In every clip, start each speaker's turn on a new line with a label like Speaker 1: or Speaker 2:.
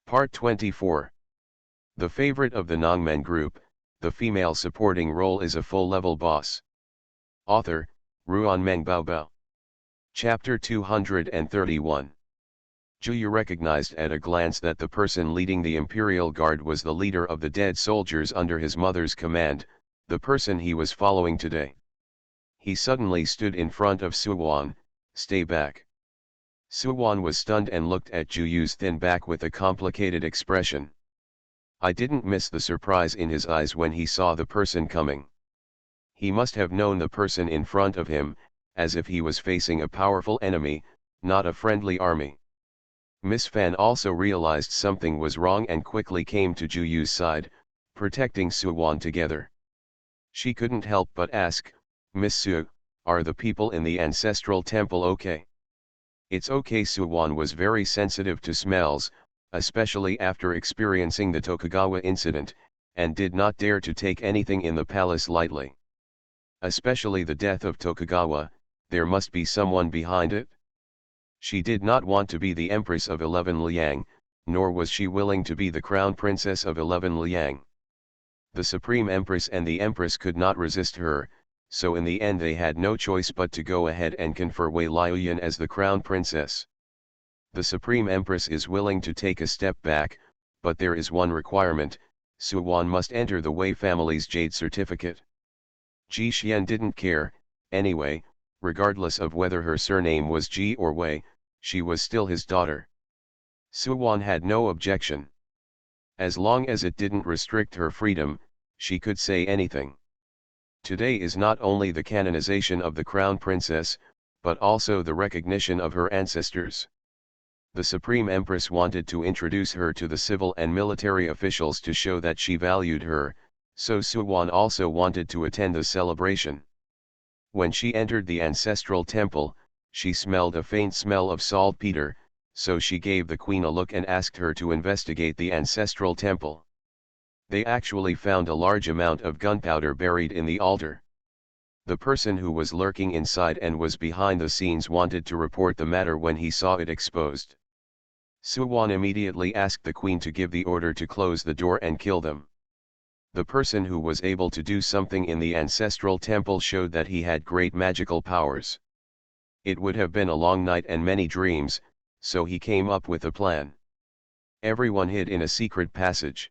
Speaker 1: Part 24. The favorite of the Nongmen group, the female supporting role is a full-level boss. Author, Ruan Meng Baobao. Chapter 231. Juyu recognized at a glance that the person leading the Imperial Guard was the leader of the dead soldiers under his mother's command, the person he was following today. He suddenly stood in front of Suwon. "Stay back." Suwon was stunned and looked at Juyu's thin back with a complicated expression. I didn't miss the surprise in his eyes when he saw the person coming. He must have known the person in front of him, as if he was facing a powerful enemy, not a friendly army. Miss Fan also realized something was wrong and quickly came to Juyu's side, protecting Suwon together. She couldn't help but ask, "Miss Su, are the people in the ancestral temple okay?" "It's okay." Suwon was very sensitive to smells, especially after experiencing the Tokugawa incident, and did not dare to take anything in the palace lightly. Especially the death of Tokugawa, there must be someone behind it. She did not want to be the Empress of 11 Liang, nor was she willing to be the Crown Princess of 11 Liang. The Supreme Empress and the Empress could not resist her, so in the end they had no choice but to go ahead and confer Wei Liuyan as the Crown Princess. The Supreme Empress is willing to take a step back, but there is one requirement: Suwon must enter the Wei family's Jade certificate. Ji Xian didn't care, anyway, regardless of whether her surname was Ji or Wei, she was still his daughter. Suwon had no objection. As long as it didn't restrict her freedom, she could say anything. Today is not only the canonization of the Crown Princess, but also the recognition of her ancestors. The Supreme Empress wanted to introduce her to the civil and military officials to show that she valued her, so Suwon also wanted to attend the celebration. When she entered the ancestral temple, she smelled a faint smell of saltpeter, so she gave the queen a look and asked her to investigate the ancestral temple. They actually found a large amount of gunpowder buried in the altar. The person who was lurking inside and was behind the scenes wanted to report the matter when he saw it exposed. Suwon immediately asked the queen to give the order to close the door and kill them. The person who was able to do something in the ancestral temple showed that he had great magical powers. It would have been a long night and many dreams, so he came up with a plan. Everyone hid in a secret passage.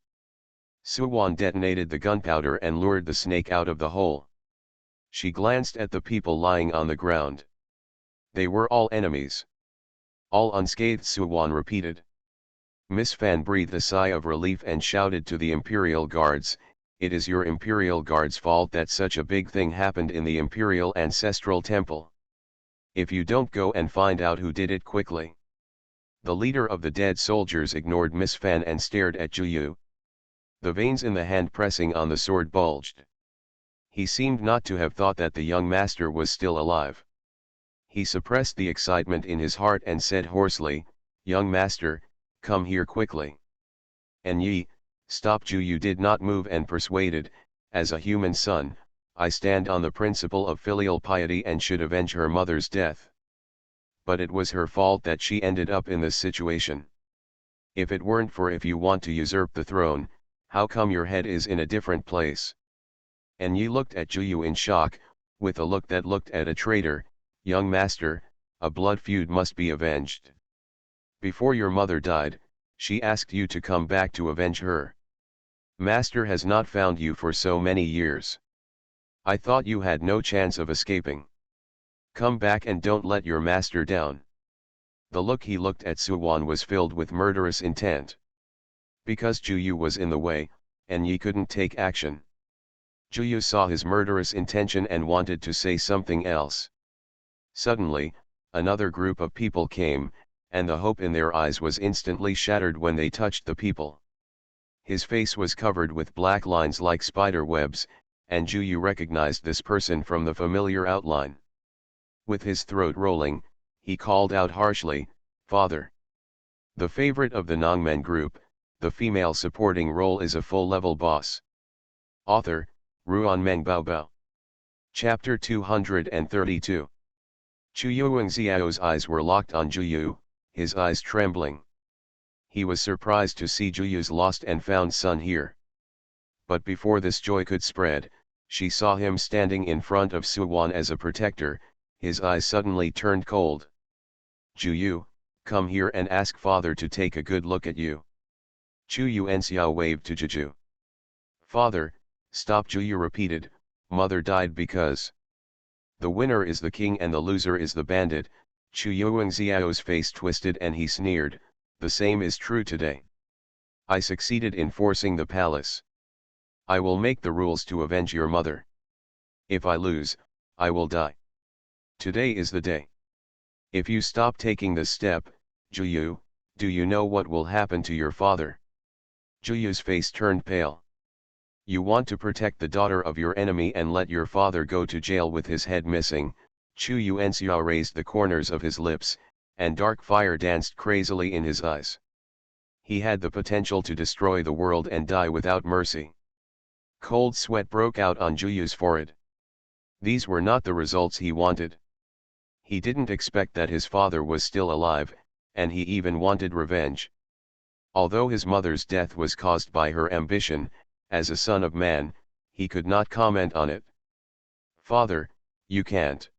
Speaker 1: Suwon detonated the gunpowder and lured the snake out of the hole. She glanced at the people lying on the ground. They were all enemies. "All unscathed," Suwon repeated. Miss Fan breathed a sigh of relief and shouted to the Imperial Guards, "It is your Imperial Guards' fault that such a big thing happened in the Imperial Ancestral Temple. If you don't go and find out who did it quickly." The leader of the dead soldiers ignored Miss Fan and stared at Juyu. The veins in the hand pressing on the sword bulged. He seemed not to have thought that the young master was still alive. He suppressed the excitement in his heart and said hoarsely, "Young master, come here quickly." "And ye, stop." Juyu did not move and persuaded, "As a human son, I stand on the principle of filial piety and should avenge her mother's death. But it was her fault that she ended up in this situation. If it weren't for if you want to usurp the throne, how come your head is in a different place?" And Yi looked at Juyu in shock, with a look that looked at a traitor. "Young master, a blood feud must be avenged. Before your mother died, she asked you to come back to avenge her. Master has not found you for so many years. I thought you had no chance of escaping. Come back and don't let your master down." The look he looked at Suwon was filled with murderous intent. Because Juyu was in the way, and Yi couldn't take action. Juyu saw his murderous intention and wanted to say something else. Suddenly, another group of people came, and the hope in their eyes was instantly shattered when they touched the people. His face was covered with black lines like spider webs, and Juyu recognized this person from the familiar outline. With his throat rolling, he called out harshly, "Father." The favorite of the Nongmen group, the female supporting role is a full-level boss. Author, Ruan Meng Baobao. Chapter 232. Chuyuang Xiao's eyes were locked on Juyu, his eyes trembling. He was surprised to see Juyu's lost and found son here. But before this joy could spread, she saw him standing in front of Suwon as a protector. His eyes suddenly turned cold. Juyu, come here and ask father to take a good look at you. Chu Yuanxiao waved to Juju. Father, stop, Juyu repeated. Mother died because the winner is the king and the loser is the bandit. Chu Yuanxiao's face twisted and he sneered, the same is true today. I succeeded in forcing the palace. I will make the rules to avenge your mother. If I lose, I will die. Today is the day. If you stop taking this step, Juyu, do you know what will happen to your father? Juyu's face turned pale. You want to protect the daughter of your enemy and let your father go to jail with his head missing. Chu Yuanxiao raised the corners of his lips, and dark fire danced crazily in his eyes. He had the potential to destroy the world and die without mercy. Cold sweat broke out on Juyu's forehead. These were not the results he wanted. He didn't expect that his father was still alive, and he even wanted revenge. Although his mother's death was caused by her ambition, as a son of man, he could not comment on it. Father, you can't.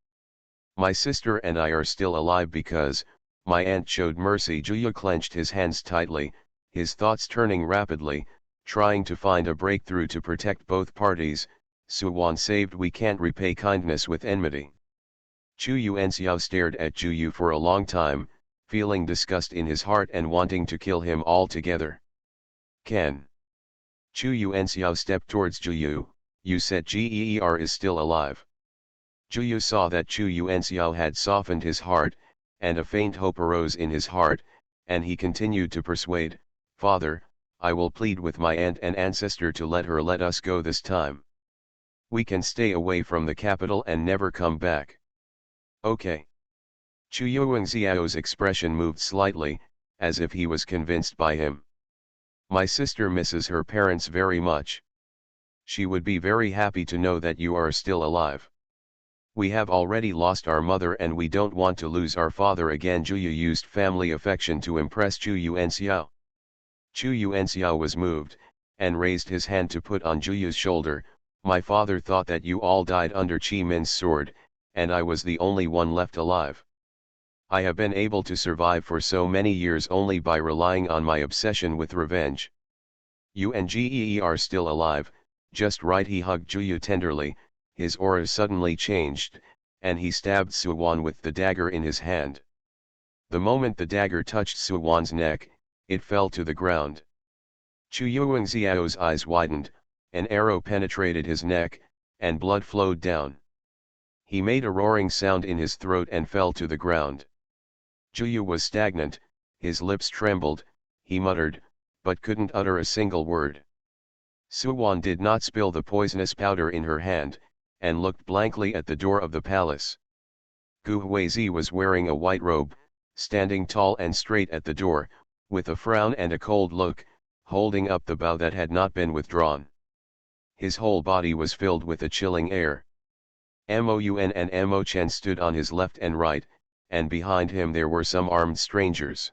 Speaker 1: My sister and I are still alive because my aunt showed mercy. Juyu clenched his hands tightly, his thoughts turning rapidly, trying to find a breakthrough to protect both parties. Suwon saved, we can't repay kindness with enmity. Chu Yuanxiao stared at Juyu for a long time, feeling disgust in his heart and wanting to kill him altogether. Ken. Chu Yuanxiao stepped towards Juyu. You said Geer is still alive. Juyu saw that Chu Yuanxiao had softened his heart, and a faint hope arose in his heart, and he continued to persuade, Father, I will plead with my aunt and ancestor to let her let us go this time. We can stay away from the capital and never come back. Okay. Chu Yuanxiao's expression moved slightly, as if he was convinced by him. My sister misses her parents very much. She would be very happy to know that you are still alive. We have already lost our mother and we don't want to lose our father again. Juyu used family affection to impress Chu Yuanxiao. Chu Yuanxiao was moved, and raised his hand to put on Juyu's shoulder. My father thought that you all died under Qi Min's sword, and I was the only one left alive. I have been able to survive for so many years only by relying on my obsession with revenge. You and Gee are still alive, just right. He hugged Juyu tenderly, his aura suddenly changed, and he stabbed Suwon with the dagger in his hand. The moment the dagger touched Suwon's neck, it fell to the ground. Chu Yuanxiao's eyes widened, an arrow penetrated his neck, and blood flowed down. He made a roaring sound in his throat and fell to the ground. Juyu was stagnant, his lips trembled, he muttered, but couldn't utter a single word. Suwon did not spill the poisonous powder in her hand, and looked blankly at the door of the palace. Gu Huizi was wearing a white robe, standing tall and straight at the door, with a frown and a cold look, holding up the bow that had not been withdrawn. His whole body was filled with a chilling air. Mon and Mo Chen stood on his left and right, and behind him there were some armed strangers.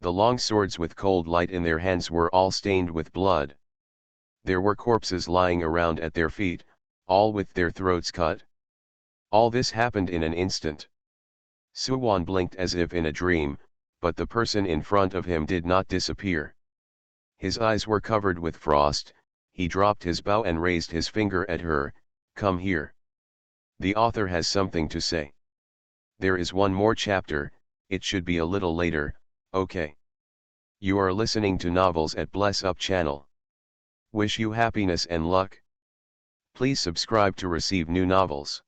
Speaker 1: The long swords with cold light in their hands were all stained with blood. There were corpses lying around at their feet, all with their throats cut. All this happened in an instant. Suwon blinked as if in a dream, but the person in front of him did not disappear. His eyes were covered with frost. He dropped his bow and raised his finger at her. Come here. The author has something to say. There is one more chapter, it should be a little later, okay. You are listening to Novels at Bless Up channel. Wish you happiness and luck. Please subscribe to receive new novels.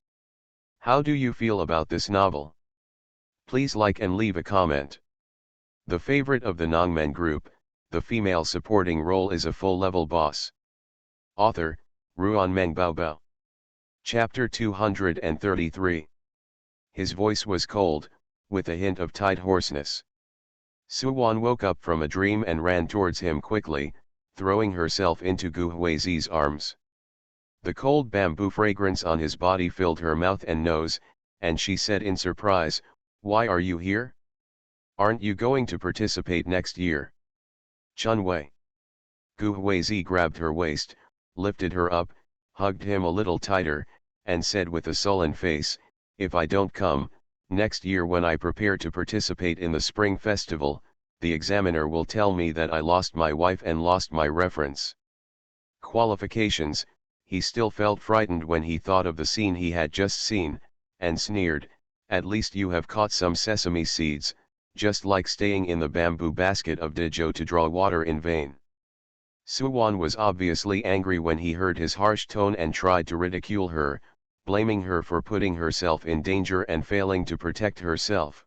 Speaker 1: How do you feel about this novel? Please like and leave a comment. The favorite of the Nongmen group, the female supporting role is a full-level boss. Author, Ruan Meng Baobao. Chapter 233. His voice was cold, with a hint of tight hoarseness. Suwon woke up from a dream and ran towards him quickly, throwing herself into Gu Huizi's arms. The cold bamboo fragrance on his body filled her mouth and nose, and she said in surprise, "Why are you here? Aren't you going to participate next year?" Chun Wei. Gu Huizi grabbed her waist, lifted her up, hugged him a little tighter, and said with a sullen face, "If I don't come, next year when I prepare to participate in the spring festival, the examiner will tell me that I lost my wife and lost my reference." Qualifications. He still felt frightened when he thought of the scene he had just seen, and sneered, "At least you have caught some sesame seeds, just like staying in the bamboo basket of Dezhou to draw water in vain." Suwon was obviously angry when he heard his harsh tone and tried to ridicule her, blaming her for putting herself in danger and failing to protect herself.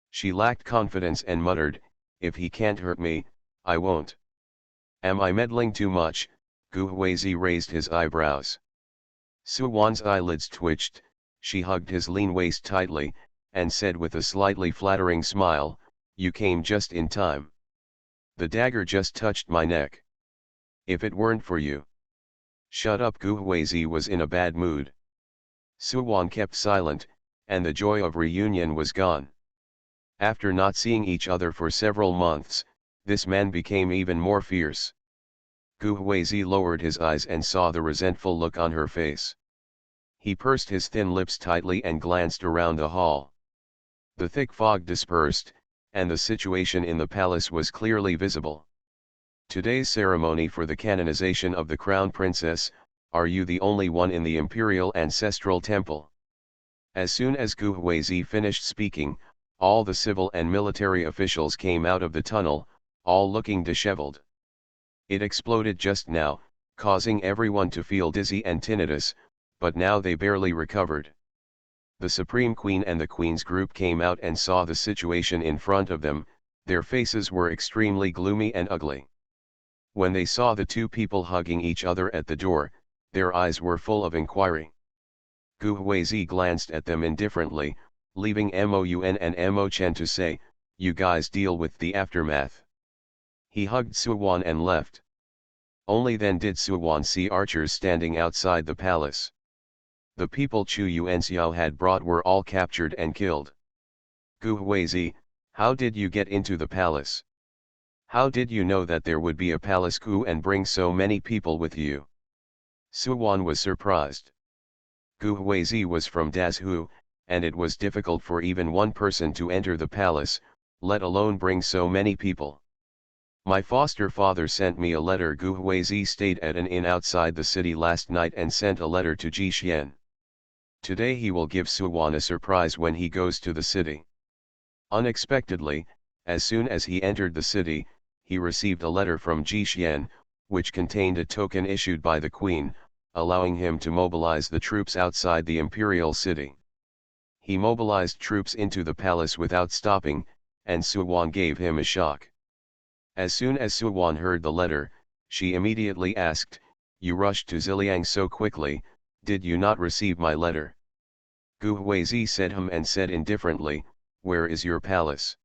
Speaker 1: She lacked confidence and muttered, "If he can't hurt me, I won't." "Am I meddling too much?" Gu Huizi raised his eyebrows. Suwon's eyelids twitched, she hugged his lean waist tightly, and said with a slightly flattering smile, "You came just in time. The dagger just touched my neck. If it weren't for you." "Shut up." Gu Huizi was in a bad mood. Suwon kept silent, and the joy of reunion was gone. After not seeing each other for several months, this man became even more fierce. Gu Huizi lowered his eyes and saw the resentful look on her face. He pursed his thin lips tightly and glanced around the hall. The thick fog dispersed, and the situation in the palace was clearly visible. "Today's ceremony for the canonization of the crown princess, are you the only one in the imperial ancestral temple?" As soon as Gu Huizi finished speaking, all the civil and military officials came out of the tunnel, all looking disheveled. It exploded just now, causing everyone to feel dizzy and tinnitus, but now they barely recovered. The Supreme Queen and the Queen's group came out and saw the situation in front of them. Their faces were extremely gloomy and ugly. When they saw the two people hugging each other at the door, their eyes were full of inquiry. Gu Huizi glanced at them indifferently, leaving Mon and Mo Chen to say, "You guys deal with the aftermath." He hugged Suwon and left. Only then did Suwon see archers standing outside the palace. The people Chu Yuanxiao had brought were all captured and killed. "Gu Huizi, how did you get into the palace? How did you know that there would be a palace coup and bring so many people with you?" Suwon was surprised. Gu Huizi was from Dazhu, and it was difficult for even one person to enter the palace, let alone bring so many people. "My foster father sent me a letter." Gu Huizi stayed at an inn outside the city last night and sent a letter to Ji Xian. Today he will give Suwon a surprise when he goes to the city. Unexpectedly, as soon as he entered the city, he received a letter from Ji Xian, which contained a token issued by the Queen, allowing him to mobilize the troops outside the imperial city. He mobilized troops into the palace without stopping, and Suwon gave him a shock. As soon as Suwon heard the letter, she immediately asked, "You rushed to Ziliang so quickly, did you not receive my letter?" Gu Huizi said and said indifferently, "Where is your palace?"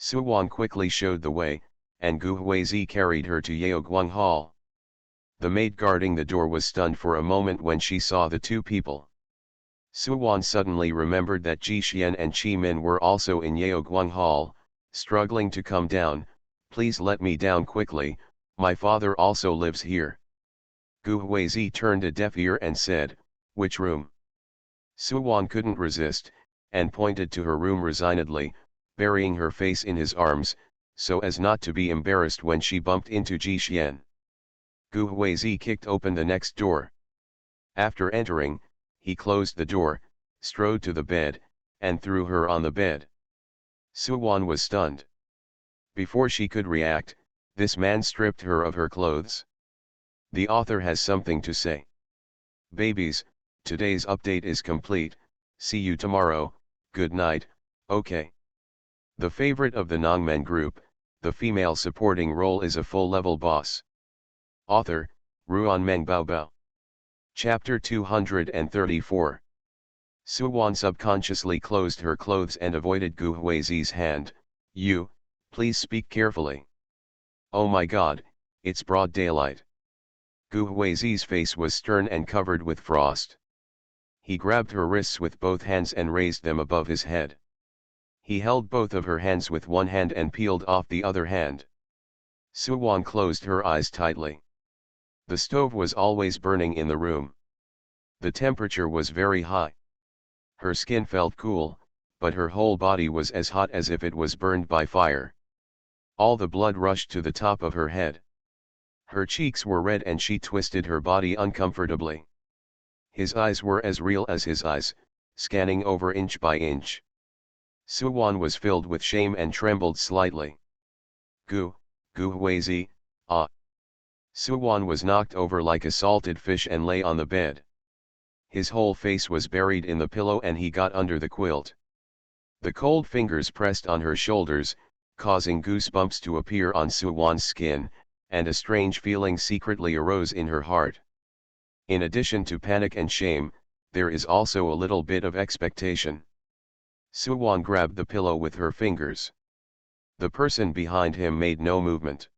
Speaker 1: Suwon quickly showed the way, and Gu Huizi carried her to Yaoguang Hall. The maid guarding the door was stunned for a moment when she saw the two people. Suwon suddenly remembered that Ji Xian and Qi Min were also in Yaoguang Hall, struggling to come down. "Please let me down quickly, my father also lives here." Gu Huizi turned a deaf ear and said, "Which room?" Suwon couldn't resist, and pointed to her room resignedly, burying her face in his arms, so as not to be embarrassed when she bumped into Ji Xian. Gu Huizi kicked open the next door. After entering, he closed the door, strode to the bed, and threw her on the bed. Suwon was stunned. Before she could react, this man stripped her of her clothes. The author has something to say. Babies, today's update is complete. See you tomorrow. Good night. Okay. The favorite of the Nongmen group, the female supporting role is a full-level boss. Author, Ruan Meng Baobao. Chapter 234. Suwon subconsciously closed her clothes and avoided Gu Huizi's hand. "You, please speak carefully. Oh my god, it's broad daylight." Gu Huizi's face was stern and covered with frost. He grabbed her wrists with both hands and raised them above his head. He held both of her hands with one hand and peeled off the other hand. Suwon closed her eyes tightly. The stove was always burning in the room. The temperature was very high. Her skin felt cool, but her whole body was as hot as if it was burned by fire. All the blood rushed to the top of her head. Her cheeks were red and she twisted her body uncomfortably. His eyes were as real as his eyes, scanning over inch by inch. Suwon was filled with shame and trembled slightly. Gu Huizi, ah. Suwon was knocked over like a salted fish and lay on the bed. His whole face was buried in the pillow and he got under the quilt. The cold fingers pressed on her shoulders, causing goosebumps to appear on Suwon's skin, and a strange feeling secretly arose in her heart. In addition to panic and shame, there is also a little bit of expectation. Suwon grabbed the pillow with her fingers. The person behind him made no movement.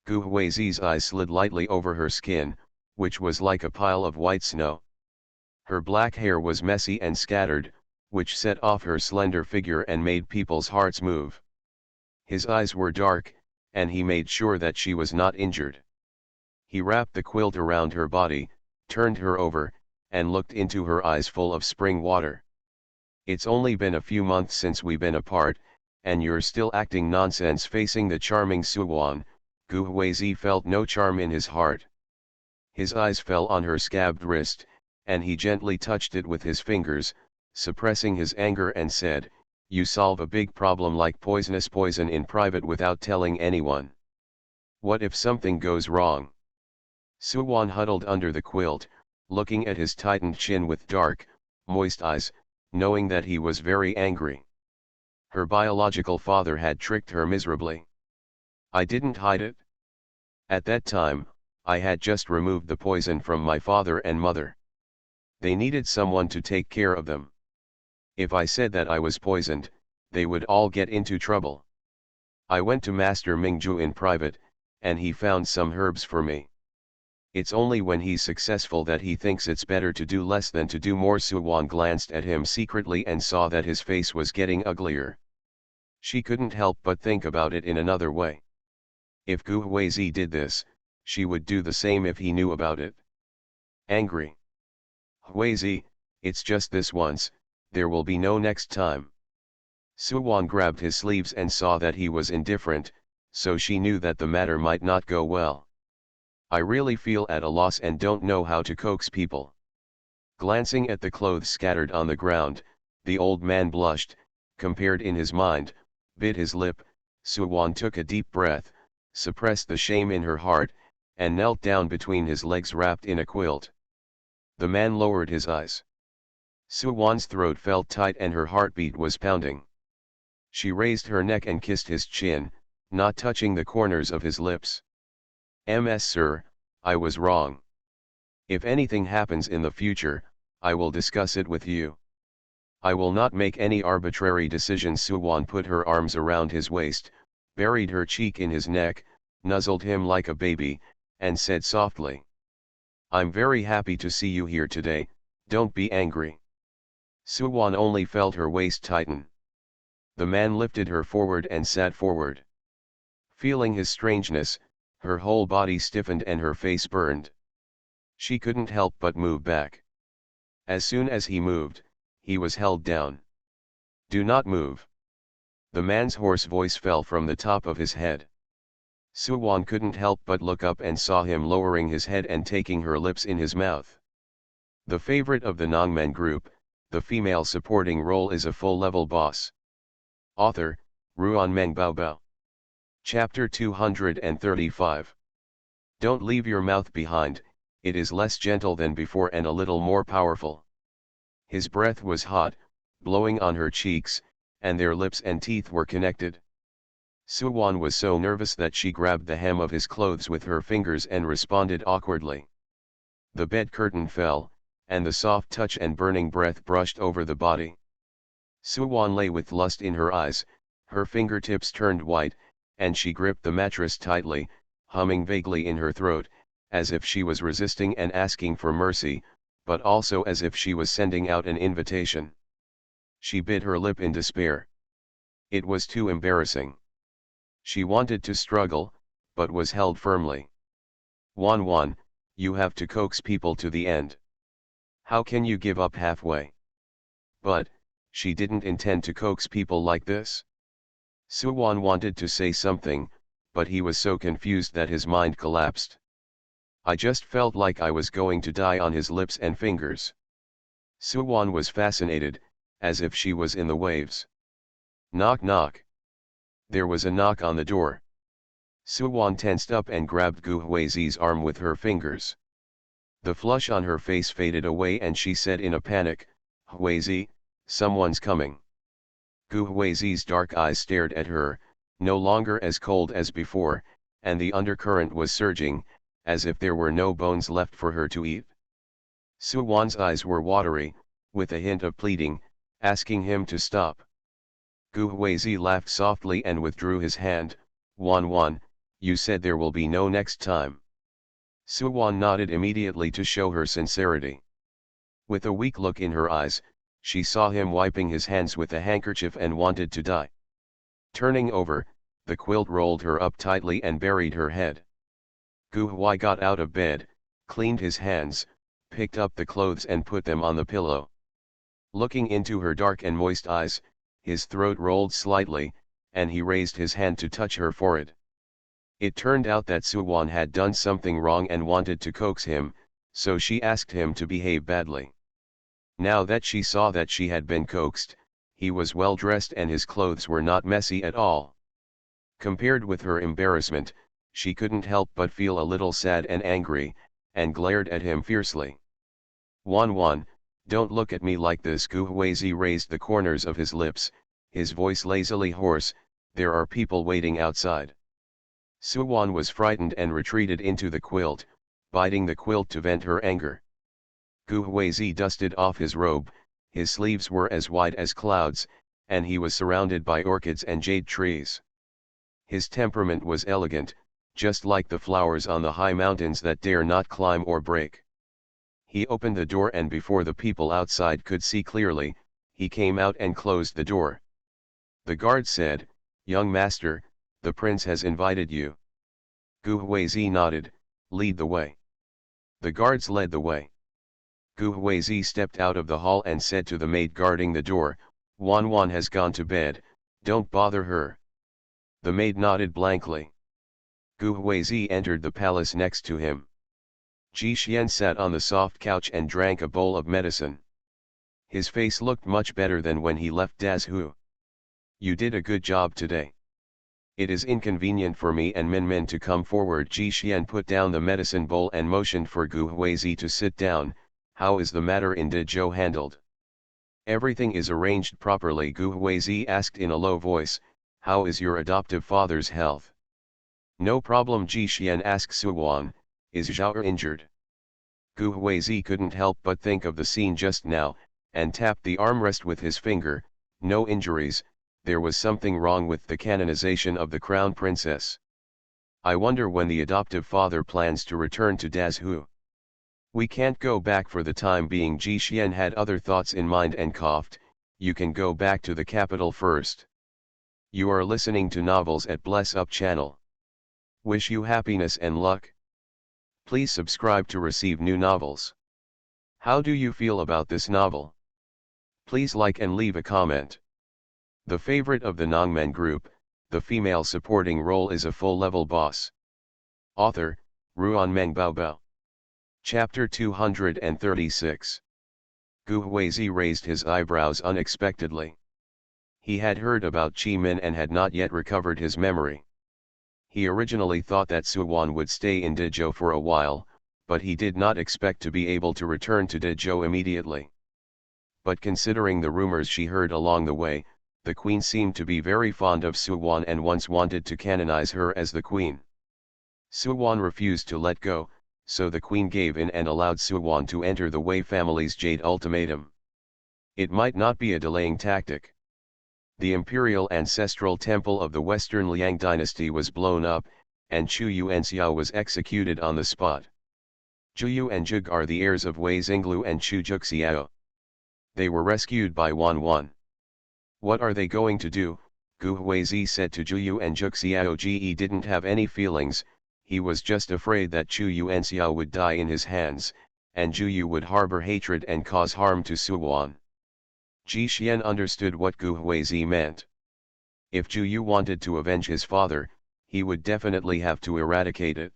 Speaker 1: Gu Huizi's eyes slid lightly over her skin, which was like a pile of white snow. Her black hair was messy and scattered, which set off her slender figure and made people's hearts move. His eyes were dark, and he made sure that she was not injured. He wrapped the quilt around her body, turned her over, and looked into her eyes full of spring water. It's only been a few months since we've been apart, and you're still acting nonsense. Facing the charming Suwon, Gu Huizi felt no charm in his heart. His eyes fell on her scabbed wrist, and he gently touched it with his fingers, suppressing his anger and said, "You solve a big problem like poisonous poison in private without telling anyone. What if something goes wrong?" Suwon huddled under the quilt, looking at his tightened chin with dark, moist eyes, knowing that he was very angry. Her biological father had tricked her miserably. "I didn't hide it. At that time, I had just removed the poison from my father and mother. They needed someone to take care of them. If I said that I was poisoned, they would all get into trouble. I went to Master Mingju in private, and he found some herbs for me. It's only when he's successful that he thinks it's better to do less than to do more." Suwon glanced at him secretly and saw that his face was getting uglier. She couldn't help but think about it in another way. If Gu Huizi did this, she would do the same if he knew about it. Angry. "Huizi, it's just this once, there will be no next time." Suwon grabbed his sleeves and saw that he was indifferent, so she knew that the matter might not go well. "I really feel at a loss and don't know how to coax people." Glancing at the clothes scattered on the ground, the old man blushed, compared in his mind, bit his lip. Suwon took a deep breath, suppressed the shame in her heart, and knelt down between his legs wrapped in a quilt. The man lowered his eyes. Suwon's throat felt tight and her heartbeat was pounding. She raised her neck and kissed his chin, not touching the corners of his lips. "Ms. Sir, I was wrong. If anything happens in the future, I will discuss it with you. I will not make any arbitrary decisions." Suwon put her arms around his waist, buried her cheek in his neck, nuzzled him like a baby, and said softly, "I'm very happy to see you here today, don't be angry." Suwon only felt her waist tighten. The man lifted her forward and sat forward. Feeling his strangeness, her whole body stiffened and her face burned. She couldn't help but move back. As soon as he moved, he was held down. "Do not move." The man's hoarse voice fell from the top of his head. Suwon couldn't help but look up and saw him lowering his head and taking her lips in his mouth. The favorite of the Nongmen group, the female supporting role is a full-level boss. Author, Ruan Meng Baobao. Chapter 235. Don't leave your mouth behind, it is less gentle than before and a little more powerful. His breath was hot, blowing on her cheeks, and their lips and teeth were connected. Suwon was so nervous that she grabbed the hem of his clothes with her fingers and responded awkwardly. The bed curtain fell, and the soft touch and burning breath brushed over the body. Suwon lay with lust in her eyes, her fingertips turned white, and she gripped the mattress tightly, humming vaguely in her throat, as if she was resisting and asking for mercy, but also as if she was sending out an invitation. She bit her lip in despair. It was too embarrassing. She wanted to struggle, but was held firmly. Wan Wan, you have to coax people to the end. How can you give up halfway? But, she didn't intend to coax people like this. Suwon wanted to say something, but he was so confused that his mind collapsed. I just felt like I was going to die on his lips and fingers. Suwon was fascinated, as if she was in the waves. Knock knock. There was a knock on the door. Suwon tensed up and grabbed Gu Huizi's arm with her fingers. The flush on her face faded away and she said in a panic, Huizi, someone's coming. Gu Huizi's dark eyes stared at her, no longer as cold as before, and the undercurrent was surging, as if there were no bones left for her to eat. Suwon's eyes were watery, with a hint of pleading, asking him to stop. Gu Huizi laughed softly and withdrew his hand. Wan Wan, you said there will be no next time. Suwon nodded immediately to show her sincerity. With a weak look in her eyes, she saw him wiping his hands with a handkerchief and wanted to die. Turning over, the quilt rolled her up tightly and buried her head. Gu Hui got out of bed, cleaned his hands, picked up the clothes and put them on the pillow. Looking into her dark and moist eyes, his throat rolled slightly, and he raised his hand to touch her forehead. It turned out that Suwon had done something wrong and wanted to coax him, so she asked him to behave badly. Now that she saw that she had been coaxed, he was well dressed and his clothes were not messy at all. Compared with her embarrassment, she couldn't help but feel a little sad and angry, and glared at him fiercely. Wan Wan, don't look at me like this. Gu Huizi raised the corners of his lips, his voice lazily hoarse, there are people waiting outside. Suwon was frightened and retreated into the quilt, biting the quilt to vent her anger. Gu Huizi dusted off his robe, his sleeves were as white as clouds, and he was surrounded by orchids and jade trees. His temperament was elegant, just like the flowers on the high mountains that dare not climb or break. He opened the door and before the people outside could see clearly, he came out and closed the door. The guard said, young master, the prince has invited you. Gu Huizi nodded, lead the way. The guards led the way. Gu Huizi stepped out of the hall and said to the maid guarding the door, Wan Wan has gone to bed, don't bother her. The maid nodded blankly. Gu Huizi entered the palace next to him. Ji Xian sat on the soft couch and drank a bowl of medicine. His face looked much better than when he left Dazhu. You did a good job today. It is inconvenient for me and Min Min to come forward. Ji Xian put down the medicine bowl and motioned for Gu Huizi to sit down. How is the matter in Dezhou handled? Everything is arranged properly. Gu Huizi asked in a low voice, how is your adoptive father's health? No problem. Ji Xian asked Suwon, is Zhao injured? Gu Huizi couldn't help but think of the scene just now, and tapped the armrest with his finger. No injuries, there was something wrong with the canonization of the crown princess. I wonder when the adoptive father plans to return to Dazhu. We can't go back for the time being. Ji Xian had other thoughts in mind and coughed, you can go back to the capital first. You are listening to novels at Bless Up channel. Wish you happiness and luck. Please subscribe to receive new novels. How do you feel about this novel? Please like and leave a comment. The favorite of the Nongmen group, the female supporting role is a full-level boss. Author, Ruan Meng Baobao. Chapter 236. Gu Huizi raised his eyebrows unexpectedly. He had heard about Qi Min and had not yet recovered his memory. He originally thought that Suwon would stay in Dezhou for a while, but he did not expect to be able to return to Dezhou immediately. But considering the rumors she heard along the way, the queen seemed to be very fond of Suwon and once wanted to canonize her as the queen. Suwon refused to let go, so the queen gave in and allowed Suwon to enter the Wei family's jade ultimatum. It might not be a delaying tactic. The imperial ancestral temple of the Western Liang dynasty was blown up, and Chu Yuanxiao was executed on the spot. Zhu Yu and Zhug are the heirs of Wei Xinglu and Chu Juxiao. They were rescued by Wan Wan. What are they going to do? Gu Huizi said to Zhu and Zhu Xiaoji didn't have any feelings, he was just afraid that Chu Yuanxiao would die in his hands, and Zhu would harbor hatred and cause harm to Suwan. Ji Xian understood what Gu Huizi meant. If Zhu wanted to avenge his father, he would definitely have to eradicate it.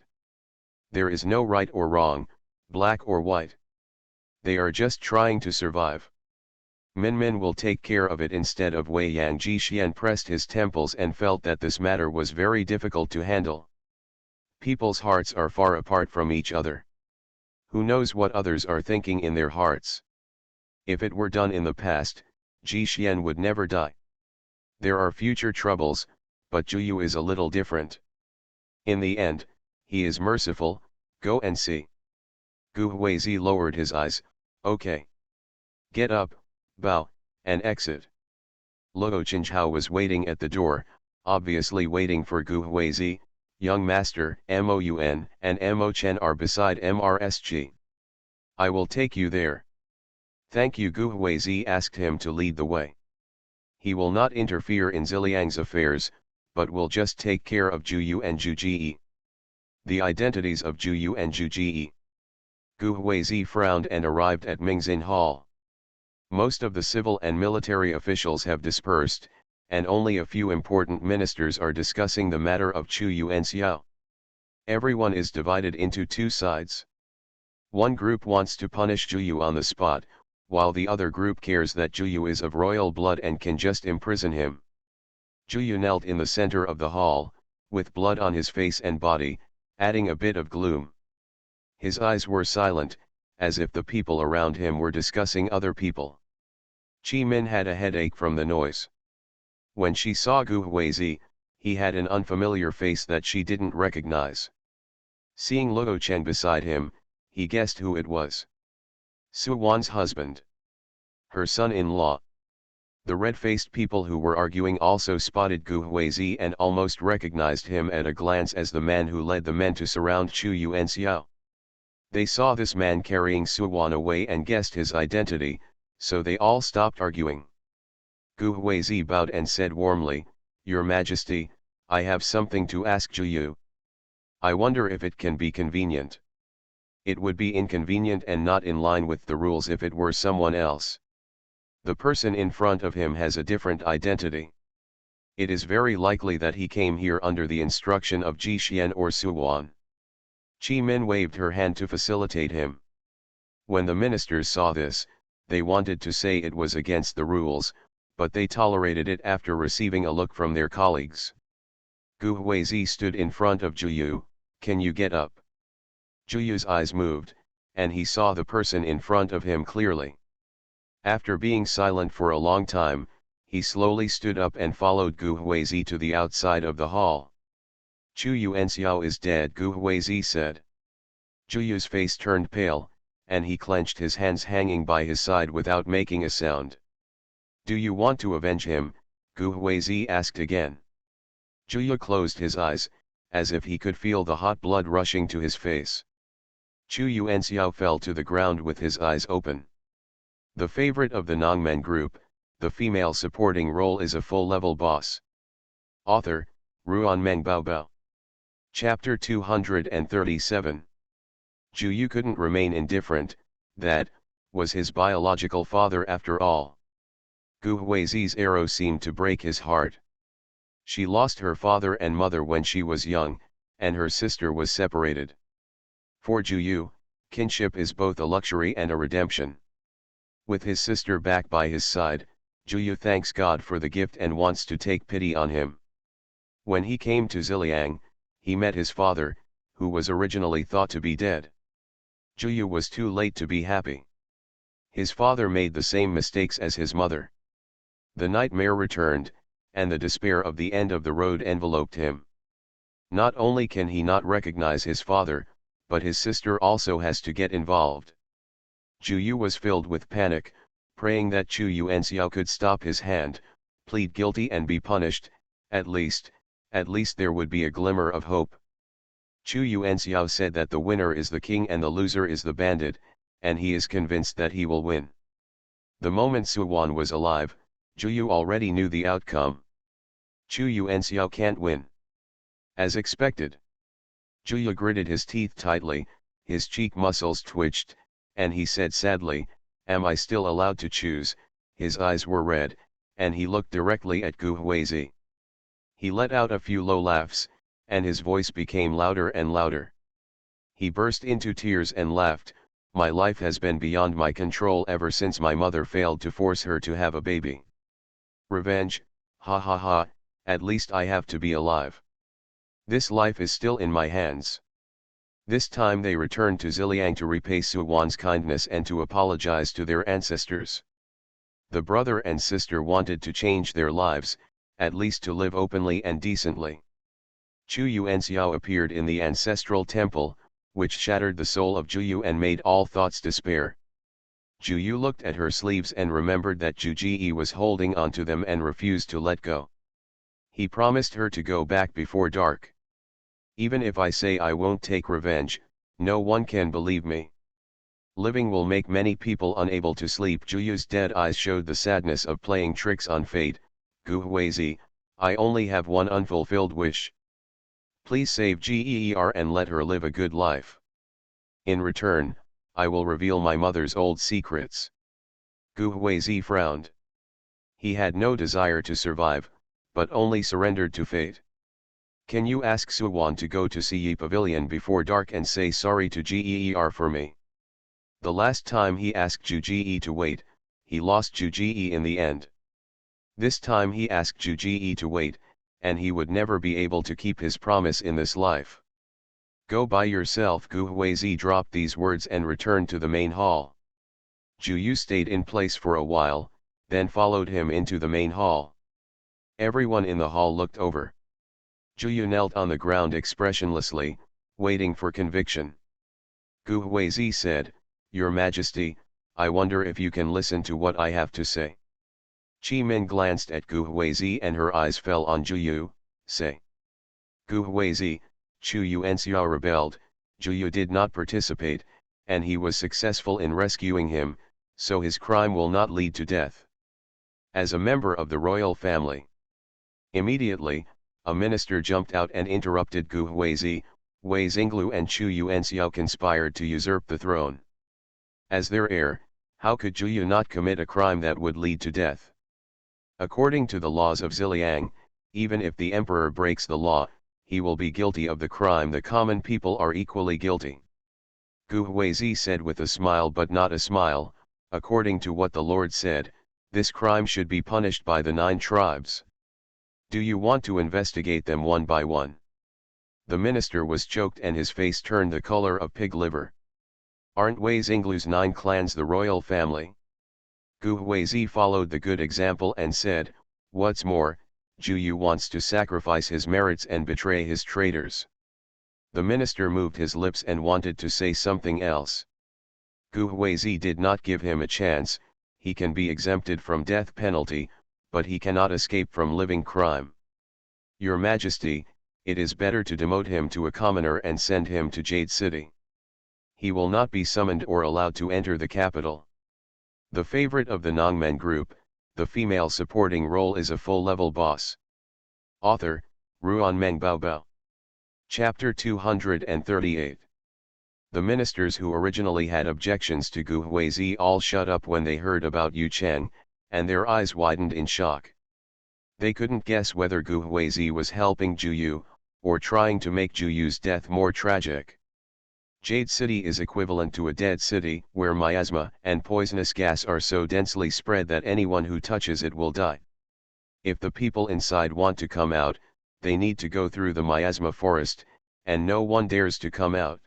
Speaker 1: There is no right or wrong, black or white. They are just trying to survive. Min will take care of it instead of Wei Yang. Ji Xian pressed his temples and felt that this matter was very difficult to handle. People's hearts are far apart from each other. Who knows what others are thinking in their hearts? If it were done in the past, Ji Xian would never die. There are future troubles, but Zhu is a little different. In the end, he is merciful, go and see. Gu Huizi lowered his eyes, okay. Get up, bow, and exit. Luo Qinghao was waiting at the door, obviously waiting for Gu Huizi. Young master, Moun and Mo Chen are beside MRSG. I will take you there. Thank you. Gu Huizi asked him to lead the way. He will not interfere in Ziliang's affairs, but will just take care of Zhu and Zhu Ji. The identities of Zhu and Zhu Ji. Gu Huizi frowned and arrived at Mingxin Hall. Most of the civil and military officials have dispersed, and only a few important ministers are discussing the matter of Chu Yuanxiao. Everyone is divided into two sides. One group wants to punish Zhu on the spot, while the other group cares that Zhu is of royal blood and can just imprison him. Zhu knelt in the center of the hall, with blood on his face and body, adding a bit of gloom. His eyes were silent, as if the people around him were discussing other people. Qi Min had a headache from the noise. When she saw Gu Huizi, he had an unfamiliar face that she didn't recognize. Seeing Luo Chen beside him, he guessed who it was. Su Wan's husband. Her son-in-law. The red-faced people who were arguing also spotted Gu Huizi and almost recognized him at a glance as the man who led the men to surround Chu Yuanxiao. They saw this man carrying Su Wan away and guessed his identity, so they all stopped arguing. Gu Huizi bowed and said warmly, Your Majesty, I have something to ask Zhu. I wonder if it can be convenient. It would be inconvenient and not in line with the rules if it were someone else. The person in front of him has a different identity. It is very likely that he came here under the instruction of Ji Xian or Su Wan. Qi Min waved her hand to facilitate him. When the ministers saw this, they wanted to say it was against the rules, but they tolerated it after receiving a look from their colleagues. Gu Huizi stood in front of Zhu. Can you get up? Zhu's eyes moved, and he saw the person in front of him clearly. After being silent for a long time, he slowly stood up and followed Gu Huizi to the outside of the hall. Chu Yuanxiao is dead, Gu Huizi said. Zhu's face turned pale, and he clenched his hands hanging by his side without making a sound. Do you want to avenge him? Gu Huizi asked again. Zhu closed his eyes, as if he could feel the hot blood rushing to his face. Chu Yuanxiao fell to the ground with his eyes open. The favorite of the Nongmen group, the female supporting role is a full-level boss. Author, Ruan Meng Baobao. Chapter 237. Zhu couldn't remain indifferent, that was his biological father after all. Gu Huizi's arrow seemed to break his heart. She lost her father and mother when she was young, and her sister was separated. For Zhu, kinship is both a luxury and a redemption. With his sister back by his side, Zhu thanks God for the gift and wants to take pity on him. When he came to Ziliang, he met his father, who was originally thought to be dead. Zhu was too late to be happy. His father made the same mistakes as his mother. The nightmare returned, and the despair of the end of the road enveloped him. Not only can he not recognize his father, but his sister also has to get involved. Zhu was filled with panic, praying that Chu Yuanxiao could stop his hand, plead guilty and be punished. At least there would be a glimmer of hope. Chu Yuanxiao said that the winner is the king and the loser is the bandit, and he is convinced that he will win. The moment Su Wan was alive, Zhu already knew the outcome. Chu Yuanxiao can't win. As expected. Juyu gritted his teeth tightly, his cheek muscles twitched, and he said sadly, "Am I still allowed to choose?" His eyes were red, and he looked directly at Gu Huizi. He let out a few low laughs, and his voice became louder and louder. He burst into tears and laughed, "My life has been beyond my control ever since my mother failed to force her to have a baby. Revenge, ha ha ha, at least I have to be alive. This life is still in my hands." This time they returned to Ziliang to repay Suwan's kindness and to apologize to their ancestors. The brother and sister wanted to change their lives, at least to live openly and decently. Chu Yuanxiao appeared in the ancestral temple, which shattered the soul of Juyu and made all thoughts despair. Juyu looked at her sleeves and remembered that Juji was holding onto them and refused to let go. He promised her to go back before dark. "Even if I say I won't take revenge, no one can believe me. Living will make many people unable to sleep." Juyu's dead eyes showed the sadness of playing tricks on fate. "Gu Huizi, I only have one unfulfilled wish. Please save Geer and let her live a good life. In return, I will reveal my mother's old secrets." Gu Huizi frowned. He had no desire to survive, but only surrendered to fate. "Can you ask Suwan to go to Yi Pavilion before dark and say sorry to Geer for me? The last time he asked Juji to wait, he lost Juji in the end. This time he asked Juji to wait, and he would never be able to keep his promise in this life. Go by yourself." Gu Huizi dropped these words and returned to the main hall. Juyu stayed in place for a while, then followed him into the main hall. Everyone in the hall looked over. Juyu knelt on the ground expressionlessly, waiting for conviction. Gu Huizi said, "Your Majesty, I wonder if you can listen to what I have to say." Chi Min glanced at Gu Huizi and her eyes fell on Juyu. "Say." Gu Huizi, Chu Yuanxiao rebelled, Juyu did not participate, and he was successful in rescuing him, so his crime will not lead to death. As a member of the royal family. Immediately, a minister jumped out and interrupted Gu Huizi. Wei Xinglu and Chu Yuanxiao conspired to usurp the throne. As their heir, how could Juyu not commit a crime that would lead to death? According to the laws of Ziliang, even if the emperor breaks the law, he will be guilty of the crime. The common people are equally guilty. Gu Huizi said with a smile, but not a smile, "According to what the Lord said, this crime should be punished by the 9 tribes. Do you want to investigate them one by one?" The minister was choked and his face turned the color of pig liver. "Aren't Wei Xinglu's 9 clans the royal family?" Gu Huizi followed the good example and said, "What's more, Juyu wants to sacrifice his merits and betray his traitors." The minister moved his lips and wanted to say something else. Gu Huizi did not give him a chance. He can be exempted from death penalty, but he cannot escape from living crime. "Your Majesty, it is better to demote him to a commoner and send him to Jade City. He will not be summoned or allowed to enter the capital." The favorite of the Nongmen group, the female supporting role is a full-level boss. Author, Ruan Meng Baobao. Chapter 238. The ministers who originally had objections to Gu Huizi all shut up when they heard about Yu Cheng, and their eyes widened in shock. They couldn't guess whether Gu Huizi was helping Juyu, or trying to make Juyu's death more tragic. Jade City is equivalent to a dead city, where miasma and poisonous gas are so densely spread that anyone who touches it will die. If the people inside want to come out, they need to go through the miasma forest, and no one dares to come out.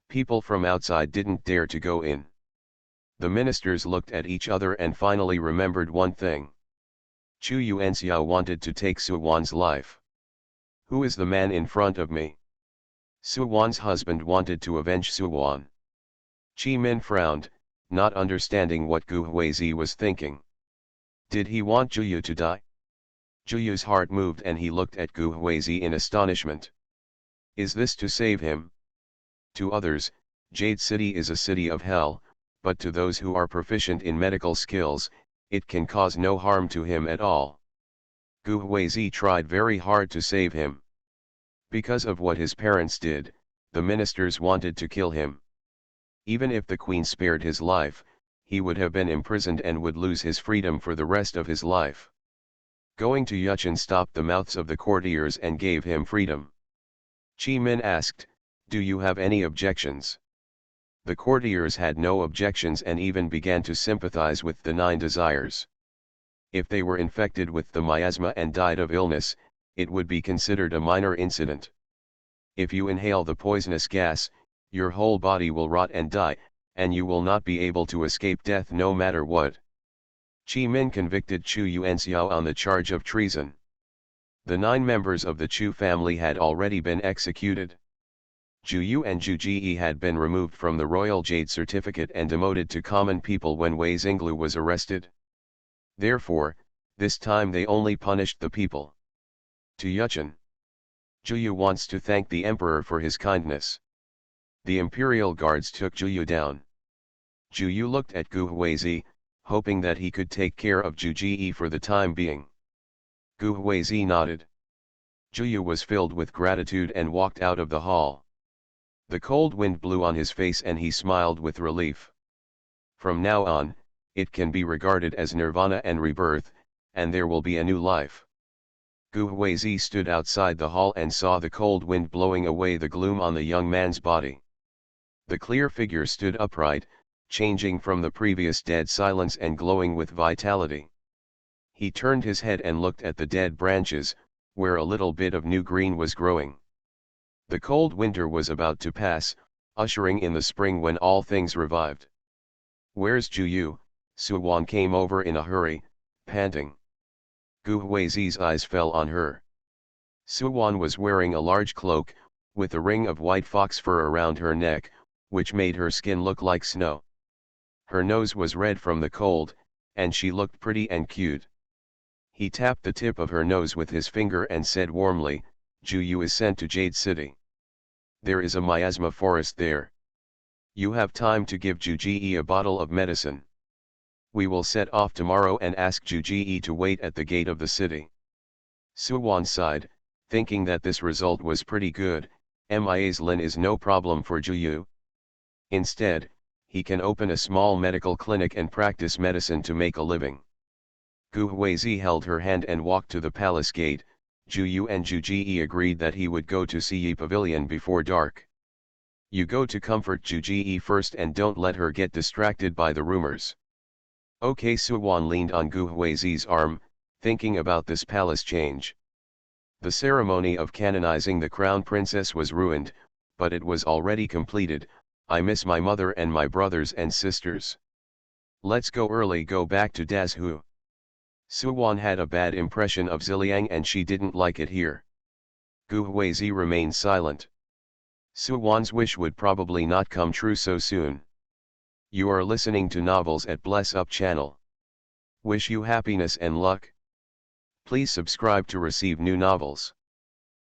Speaker 1: People from outside didn't dare to go in. The ministers looked at each other and finally remembered one thing. Chu Yuanxiao wanted to take Suwan's life. Who is the man in front of me? Suwan's husband wanted to avenge Suwan. Chi Min frowned, not understanding what Gu Huizi was thinking. Did he want Juyu to die? Juyu's heart moved and he looked at Gu Huizi in astonishment. Is this to save him? To others, Jade City is a city of hell, but to those who are proficient in medical skills, it can cause no harm to him at all. Gu Huizi tried very hard to save him. Because of what his parents did, the ministers wanted to kill him. Even if the queen spared his life, he would have been imprisoned and would lose his freedom for the rest of his life. Going to Yuchen stopped the mouths of the courtiers and gave him freedom. Qi Min asked, "Do you have any objections?" The courtiers had no objections and even began to sympathize with the 9 desires. If they were infected with the miasma and died of illness, it would be considered a minor incident. If you inhale the poisonous gas, your whole body will rot and die, and you will not be able to escape death no matter what. Qi Min convicted Chu Yuanxiao on the charge of treason. The 9 members of the Chu family had already been executed. Zhu Yu and Zhu Ji had been removed from the royal jade certificate and demoted to common people when Wei Xinglu was arrested. Therefore, this time they only punished the people. To Yuchen. Zhu Yu wants to thank the emperor for his kindness. The imperial guards took Zhu Yu down. Zhu Yu looked at Gu Huizi, hoping that he could take care of Zhu Ji for the time being. Gu Huizi nodded. Zhu Yu was filled with gratitude and walked out of the hall. The cold wind blew on his face and he smiled with relief. From now on, it can be regarded as nirvana and rebirth, and there will be a new life. Gu Huizi stood outside the hall and saw the cold wind blowing away the gloom on the young man's body. The clear figure stood upright, changing from the previous dead silence and glowing with vitality. He turned his head and looked at the dead branches, where a little bit of new green was growing. The cold winter was about to pass, ushering in the spring when all things revived. "Where's Zhu Yu?" Suwan came over in a hurry, panting. Gu Huizi's eyes fell on her. Suwan was wearing a large cloak, with a ring of white fox fur around her neck, which made her skin look like snow. Her nose was red from the cold, and she looked pretty and cute. He tapped the tip of her nose with his finger and said warmly, "Zhu Yu is sent to Jade City. There is a miasma forest there. You have time to give Zhu Ji a bottle of medicine. We will set off tomorrow and ask Zhu Ji to wait at the gate of the city." Suwan sighed, thinking that this result was pretty good. Mia's Lin is no problem for Zhu Yu. Instead, he can open a small medical clinic and practice medicine to make a living. Gu Huizi held her hand and walked to the palace gate. Zhu Yu and Zhu Ji agreed that he would go to Yi Pavilion before dark. "You go to comfort Zhu Ji first and don't let her get distracted by the rumors." Okay. Suwan leaned on Gu Huizi's arm, thinking about this palace change. The ceremony of canonizing the crown princess was ruined, but it was already completed. "I miss my mother and my brothers and sisters. Let's go early, go back to Dazhu." Suwan had a bad impression of Ziliang and she didn't like it here. Gu Huizi remained silent. Suwan's wish would probably not come true so soon. You are listening to Novels at Bless Up channel. Wish you happiness and luck. Please subscribe to receive new novels.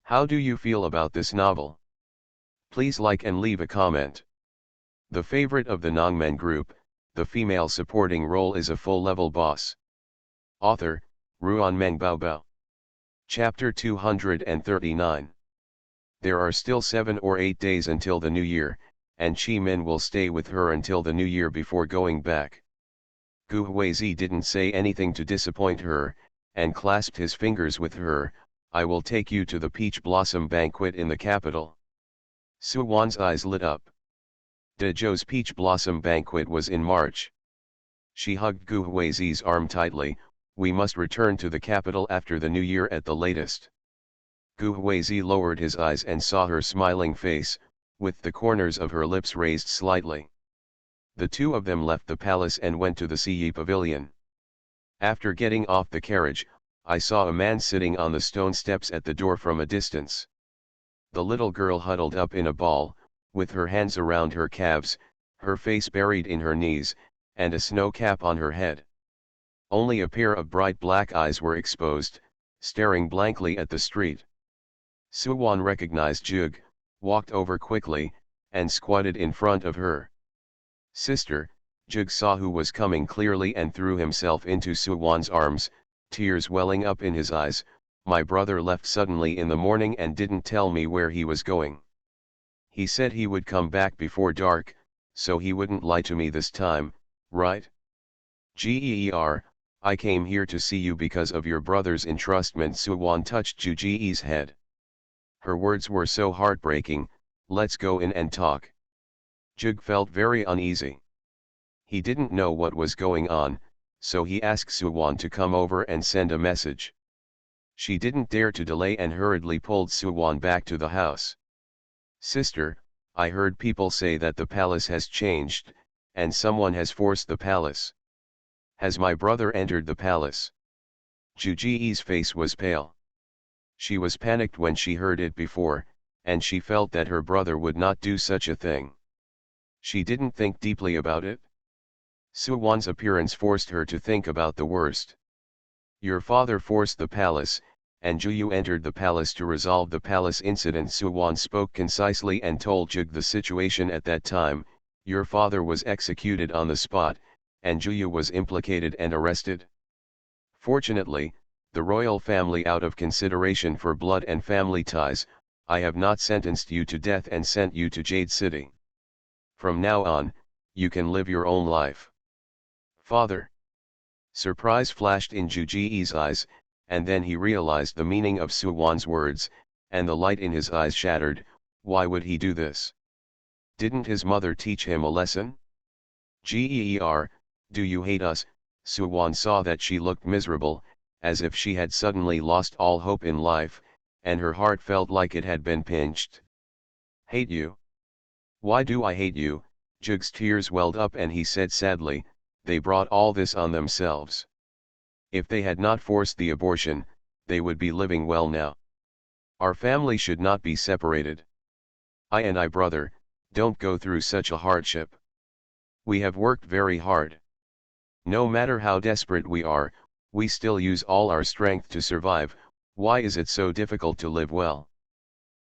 Speaker 1: How do you feel about this novel? Please like and leave a comment. The favorite of the Nongmen group, the female supporting role is a full-level boss. Author, Ruan Meng Baobao. Chapter 239. There are still 7 or 8 days until the new year, and Qi Min will stay with her until the new year before going back. Gu Huizi didn't say anything to disappoint her, and clasped his fingers with her. "I will take you to the peach blossom banquet in the capital." Suwan's eyes lit up. Dezhou's peach blossom banquet was in March. She hugged Gu Huizi's arm tightly. "We must return to the capital after the new year at the latest." Gu Huizi lowered his eyes and saw her smiling face, with the corners of her lips raised slightly. The two of them left the palace and went to the Yi Pavilion. After getting off the carriage, I saw a man sitting on the stone steps at the door from a distance. The little girl huddled up in a ball, with her hands around her calves, her face buried in her knees, and a snow cap on her head. Only a pair of bright black eyes were exposed, staring blankly at the street. Suwan recognized Jug, walked over quickly, and squatted in front of her. "Sister." Jug saw who was coming clearly and threw himself into Suwan's arms, tears welling up in his eyes, "My brother left suddenly in the morning and didn't tell me where he was going. He said he would come back before dark, so he wouldn't lie to me this time, right? Geer, I came here to see you because of your brother's entrustment." Suwon touched Juji's head. Her words were so heartbreaking. "Let's go in and talk." Jug felt very uneasy. He didn't know what was going on, so he asked Suwon to come over and send a message. She didn't dare to delay and hurriedly pulled Suwon back to the house. "Sister, I heard people say that the palace has changed, and someone has forced the palace. Has my brother entered the palace?" Juji's face was pale. She was panicked when she heard it before, and she felt that her brother would not do such a thing. She didn't think deeply about it. Suwon's appearance forced her to think about the worst. "Your father forced the palace, and Juyu entered the palace to resolve the palace incident." Suwon spoke concisely and told Jug the situation at that time. "Your father was executed on the spot, and Juyu was implicated and arrested. Fortunately, the royal family, out of consideration for blood and family ties, I have not sentenced you to death and sent you to Jade City. From now on, you can live your own life." "Father?" Surprise flashed in Juji's eyes, and then he realized the meaning of Suwon's words, and the light in his eyes shattered. Why would he do this? Didn't his mother teach him a lesson? "Geer, do you hate us?" Suwon saw that she looked miserable, as if she had suddenly lost all hope in life, and her heart felt like it had been pinched. "Hate you? Why do I hate you?" Jug's tears welled up and he said sadly, "They brought all this on themselves. If they had not forced the abortion, they would be living well now. Our family should not be separated. I brother, don't go through such a hardship. We have worked very hard. No matter how desperate we are, we still use all our strength to survive. Why is it so difficult to live well?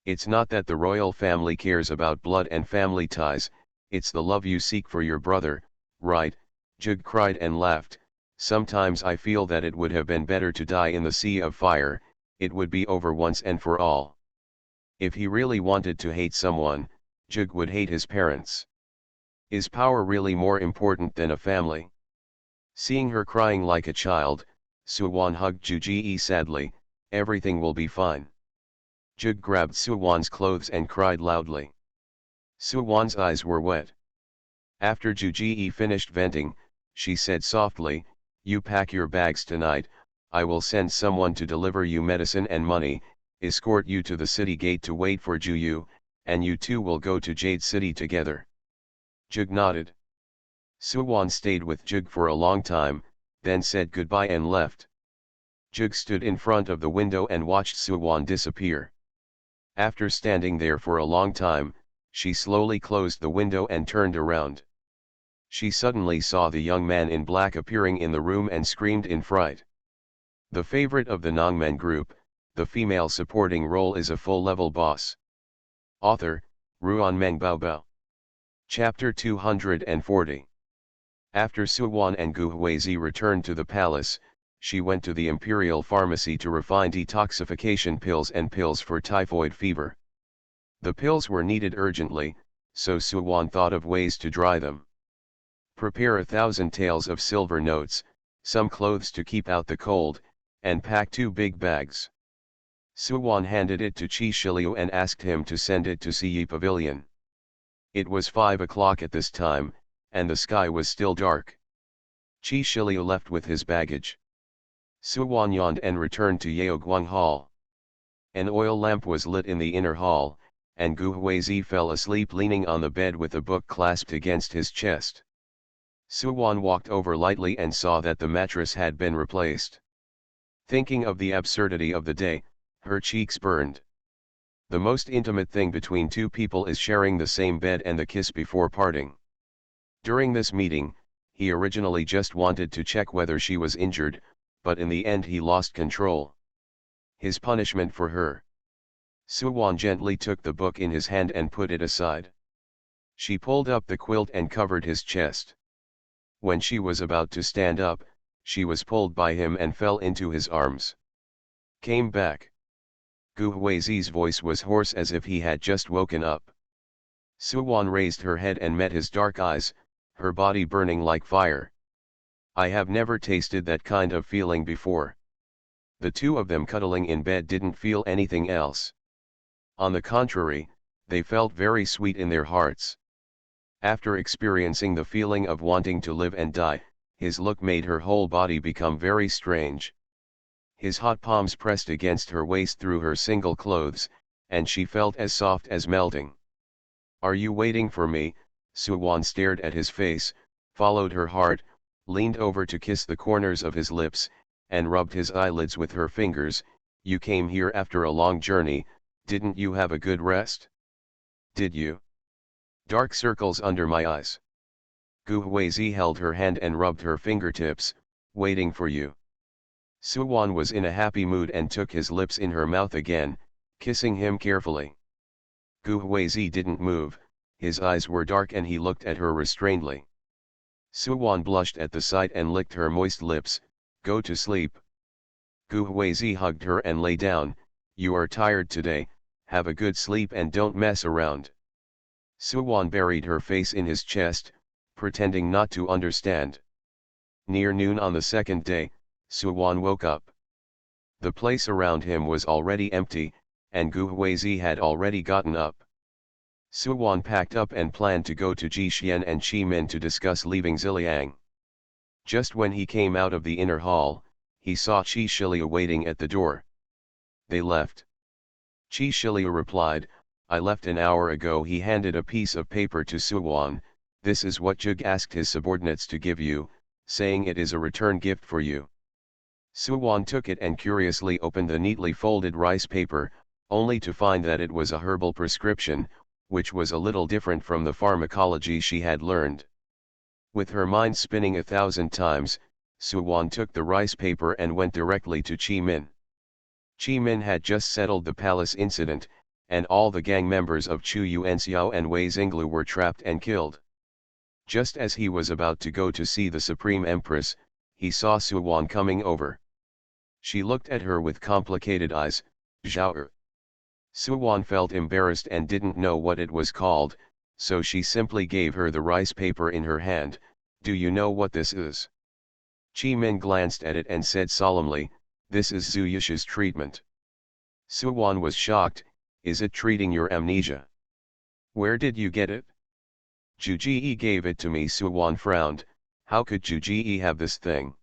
Speaker 1: It's not that the royal family cares about blood and family ties, it's the love you seek for your brother, right?" Jug cried and laughed. "Sometimes I feel that it would have been better to die in the sea of fire. It would be over once and for all." If he really wanted to hate someone, Jug would hate his parents. Is power really more important than a family? Seeing her crying like a child, Suwon hugged Juji sadly. "Everything will be fine." Jug grabbed Suwon's clothes and cried loudly. Suwon's eyes were wet. After Juji finished venting, she said softly, "You pack your bags tonight, I will send someone to deliver you medicine and money, escort you to the city gate to wait for Juyu, and you two will go to Jade City together." Jug nodded. Suwon stayed with Jug for a long time, then said goodbye and left. Jug stood in front of the window and watched Suwon disappear. After standing there for a long time, she slowly closed the window and turned around. She suddenly saw the young man in black appearing in the room and screamed in fright. The favorite of the Nongmen group, the female supporting role is a full-level boss. Author, Ruan Meng Baobao. Chapter 240. After Suwon and Gu Huizi returned to the palace, she went to the imperial pharmacy to refine detoxification pills and pills for typhoid fever. The pills were needed urgently, so Suwon thought of ways to dry them. Prepare 1,000 taels of silver notes, some clothes to keep out the cold, and pack 2 big bags. Suwon handed it to Qi Shiliu and asked him to send it to Siyi Pavilion. It was 5 o'clock at this time, and the sky was still dark. Qi Shiliu left with his baggage. Suwon yawned and returned to Yaoguang Hall. An oil lamp was lit in the inner hall, and Gu Huizi fell asleep leaning on the bed with a book clasped against his chest. Suwon walked over lightly and saw that the mattress had been replaced. Thinking of the absurdity of the day, her cheeks burned. The most intimate thing between two people is sharing the same bed and the kiss before parting. During this meeting, he originally just wanted to check whether she was injured, but in the end he lost control. His punishment for her. Suwon gently took the book in his hand and put it aside. She pulled up the quilt and covered his chest. When she was about to stand up, She was pulled by him and fell into his arms. Came back. Gu Huizi's voice was hoarse as if he had just woken up. Suwon raised her head and met his dark eyes, her body burning like fire. I have never tasted that kind of feeling before. The two of them cuddling in bed didn't feel anything else. On the contrary, they felt very sweet in their hearts. After experiencing the feeling of wanting to live and die, his look made her whole body become very strange. His hot palms pressed against her waist through her single clothes, and she felt as soft as melting. Are you waiting for me? Suwon stared at his face, followed her heart, leaned over to kiss the corners of his lips, and rubbed his eyelids with her fingers. You came here after a long journey, didn't you have a good rest? Did you? Dark circles under my eyes. Gu Huizi held her hand and rubbed her fingertips, waiting for you. Suwon was in a happy mood and took his lips in her mouth again, kissing him carefully. Gu Huizi didn't move, his eyes were dark and he looked at her restrainedly. Suwon blushed at the sight and licked her moist lips. Go to sleep. Gu Huizi hugged her and lay down. You are tired today, have a good sleep and don't mess around. Suwon buried her face in his chest, pretending not to understand. Near noon on the second day, Suwon woke up. The place around him was already empty, and Gu Huizi had already gotten up. Suwon packed up and planned to go to Jixian and Qimin to discuss leaving Ziliang. Just when he came out of the inner hall, he saw Qi Shilia waiting at the door. They left. Qi Shilia replied, I left an hour ago. He handed a piece of paper to Suwon. This is what Jug asked his subordinates to give you, saying it is a return gift for you. Suwon took it and curiously opened the neatly folded rice paper, only to find that it was a herbal prescription, which was a little different from the pharmacology she had learned. With her mind spinning 1,000 times, Suwon took the rice paper and went directly to Qimin. Qimin had just settled the palace incident, and all the gang members of Chu Yuanxiao and Wei Xinglu were trapped and killed. Just as he was about to go to see the Supreme Empress, he saw Suwon coming over. She looked at her with complicated eyes. Zhao. Suwon felt embarrassed and didn't know what it was called, so she simply gave her the rice paper in her hand. Do you know what this is? Qimin glanced at it and said solemnly, this is Zhu Yusha's treatment. Suwon was shocked. Is it treating your amnesia? Where did you get it? Zhu Ji gave it to me. Suwon frowned. How could Zhu Ji have this thing?